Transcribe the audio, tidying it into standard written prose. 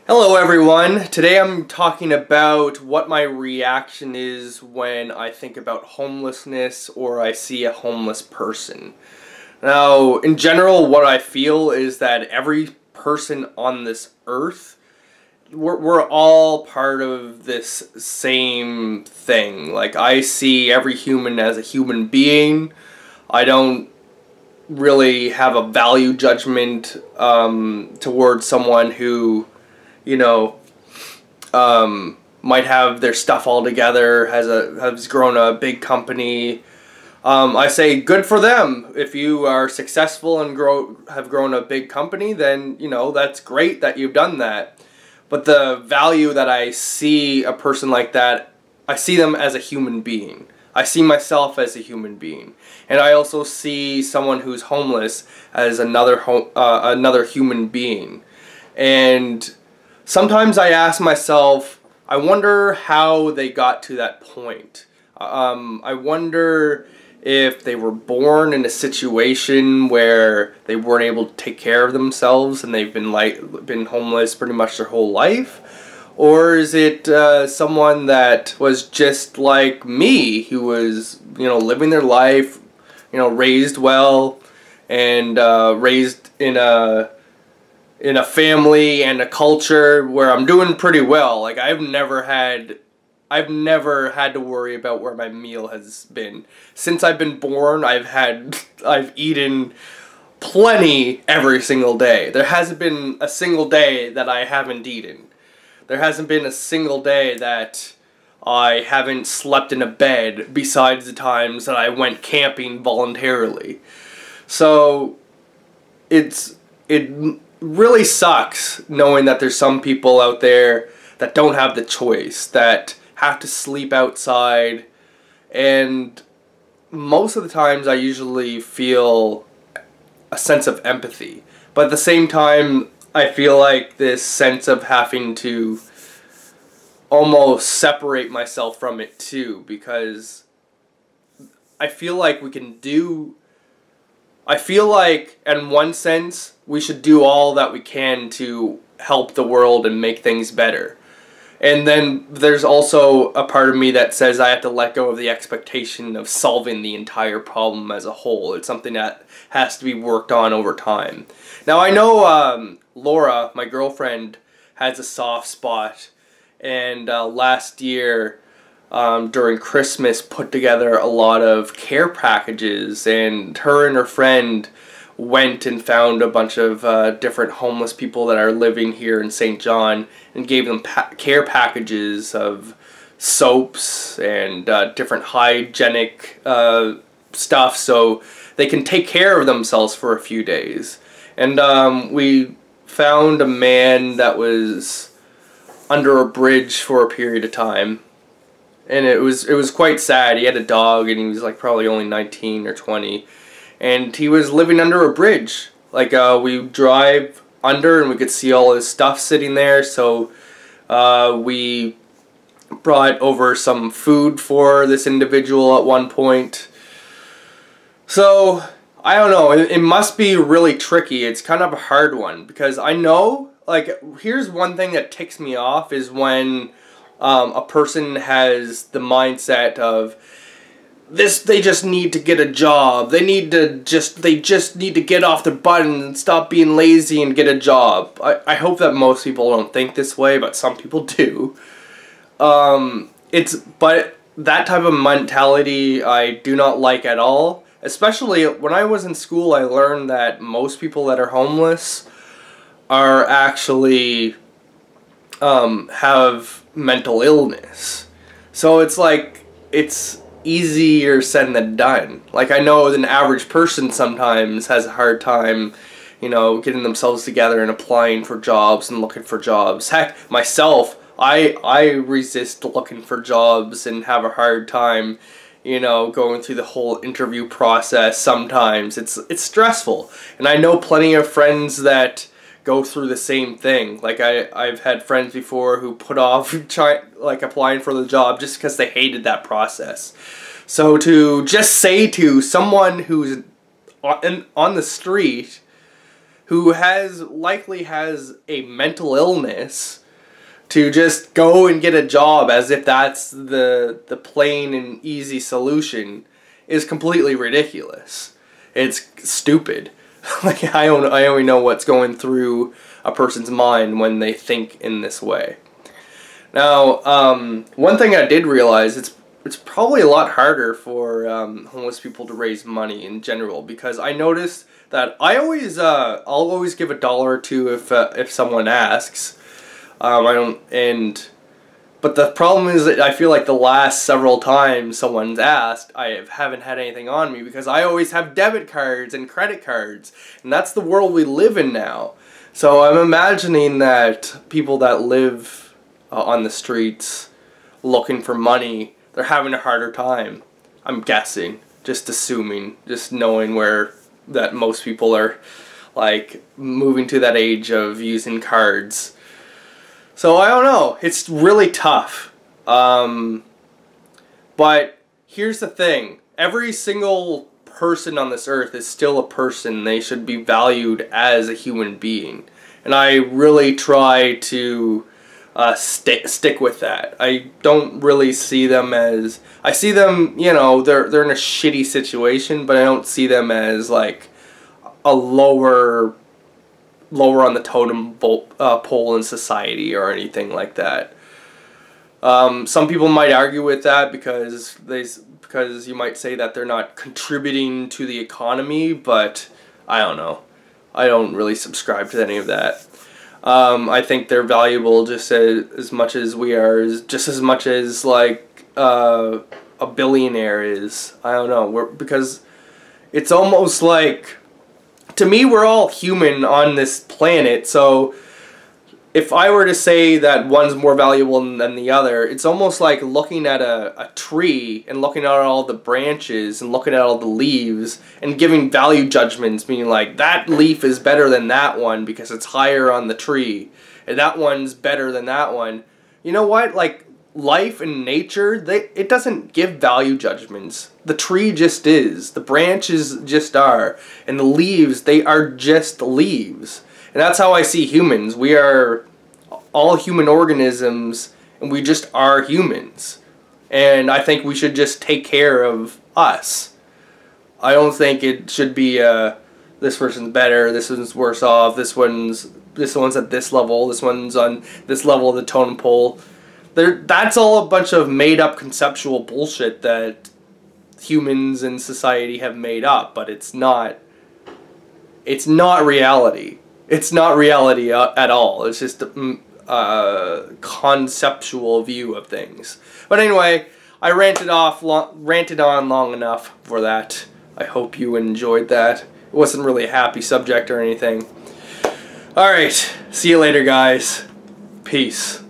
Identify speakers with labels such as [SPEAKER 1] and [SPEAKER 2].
[SPEAKER 1] Hello everyone. Today I'm talking about what my reaction is when I think about homelessness or I see a homeless person. Now, in general, what I feel is that every person on this earth, we're all part of this same thing. Like, I see every human as a human being. I don't really have a value judgment towards someone who you know, might have their stuff all together, has grown a big company. I say good for them. If you are successful and have grown a big company, then that's great that you've done that. But the value that I see a person like that, I see them as a human being. I see myself as a human being, and I also see someone who's homeless as another human being, and sometimes I ask myself, I wonder how they got to that point. I wonder if they were born in a situation where they weren't able to take care of themselves and they've been homeless pretty much their whole life. Or is it someone that was just like me, who was, living their life, raised well, and raised in a family and a culture where I'm doing pretty well. Like, I've never had to worry about where my meal has been. Since I've been born, I've eaten plenty every single day. There hasn't been a single day that I haven't eaten. There hasn't been a single day that I haven't slept in a bed, besides the times that I went camping voluntarily. So it really sucks knowing that there's some people out there that don't have the choice, that have to sleep outside, and most of the times I usually feel a sense of empathy. But at the same time, I feel like this sense of having to almost separate myself from it too, because I feel like in one sense, we should do all that we can to help the world and make things better. And then there's also a part of me that says I have to let go of the expectation of solving the entire problem as a whole. It's something that has to be worked on over time. Now, I know Laura, my girlfriend, has a soft spot, and last year during Christmas put together a lot of care packages, and her and her friend went and found a bunch of different homeless people that are living here in St. John and gave them care packages of soaps and different hygienic stuff so they can take care of themselves for a few days. And we found a man that was under a bridge for a period of time, and it was quite sad. He had a dog, and he was like probably only 19 or 20, and he was living under a bridge. Like, we drive under and we could see all his stuff sitting there, so we brought over some food for this individual at one point. So I don't know, it must be really tricky. It's kind of a hard one, because I know, like, here's one thing that ticks me off is when a person has the mindset of they just need to get a job. They just need to get off their butt and stop being lazy and get a job. I hope that most people don't think this way, but some people do. But that type of mentality I do not like at all. Especially when I was in school, I learned that most people that are homeless are actually have mental illness. So it's like, it's easier said than done. Like, I know an average person sometimes has a hard time, getting themselves together and applying for jobs and looking for jobs. Heck, myself, I resist looking for jobs and have a hard time, going through the whole interview process. Sometimes it's stressful, and I know plenty of friends that go through the same thing. Like, I've had friends before who put off applying for the job just because they hated that process. So to just say to someone who's on the street who likely has a mental illness to just go and get a job as if that's the plain and easy solution is completely ridiculous. It's stupid. Like, I only know what's going through a person's mind when they think in this way. Now, one thing I did realize, it's probably a lot harder for homeless people to raise money in general, because I noticed that I'll always give $1 or $2 if someone asks. But the problem is that I feel like the last several times someone's asked, I haven't had anything on me, because I always have debit cards and credit cards, and that's the world we live in now. So I'm imagining that people that live on the streets looking for money, they're having a harder time. I'm guessing, just assuming, just knowing that most people are like moving to that age of using cards. So I don't know, it's really tough. But here's the thing, every single person on this earth is still a person. They should be valued as a human being. And I really try to stick with that. I don't really see them as, I see them, you know, they're in a shitty situation, but I don't see them as like a lower on the totem pole in society or anything like that. Some people might argue with that because you might say that they're not contributing to the economy, but I don't know. I don't really subscribe to any of that. I think they're valuable just as much as we are, just as much as like a billionaire is. I don't know, because it's almost like, to me, we're all human on this planet, so if I were to say that one's more valuable than the other, it's almost like looking at a tree and looking at all the branches and looking at all the leaves and giving value judgments, meaning like, that leaf is better than that one because it's higher on the tree, and that one's better than that one. You know what? Like, life and nature, it doesn't give value judgments. The tree just is. The branches just are. And the leaves, they are just leaves. And that's how I see humans. We are all human organisms, and we just are humans. And I think we should just take care of us. I don't think it should be this person's better, this one's worse off, this one's at this level, this one's on this level of the totem pole. That's all a bunch of made-up conceptual bullshit that humans and society have made up, but it's not reality. It's not reality at all. It's just a conceptual view of things. But anyway, I ranted on long enough for that. I hope you enjoyed that. It wasn't really a happy subject or anything. Alright, see you later, guys. Peace.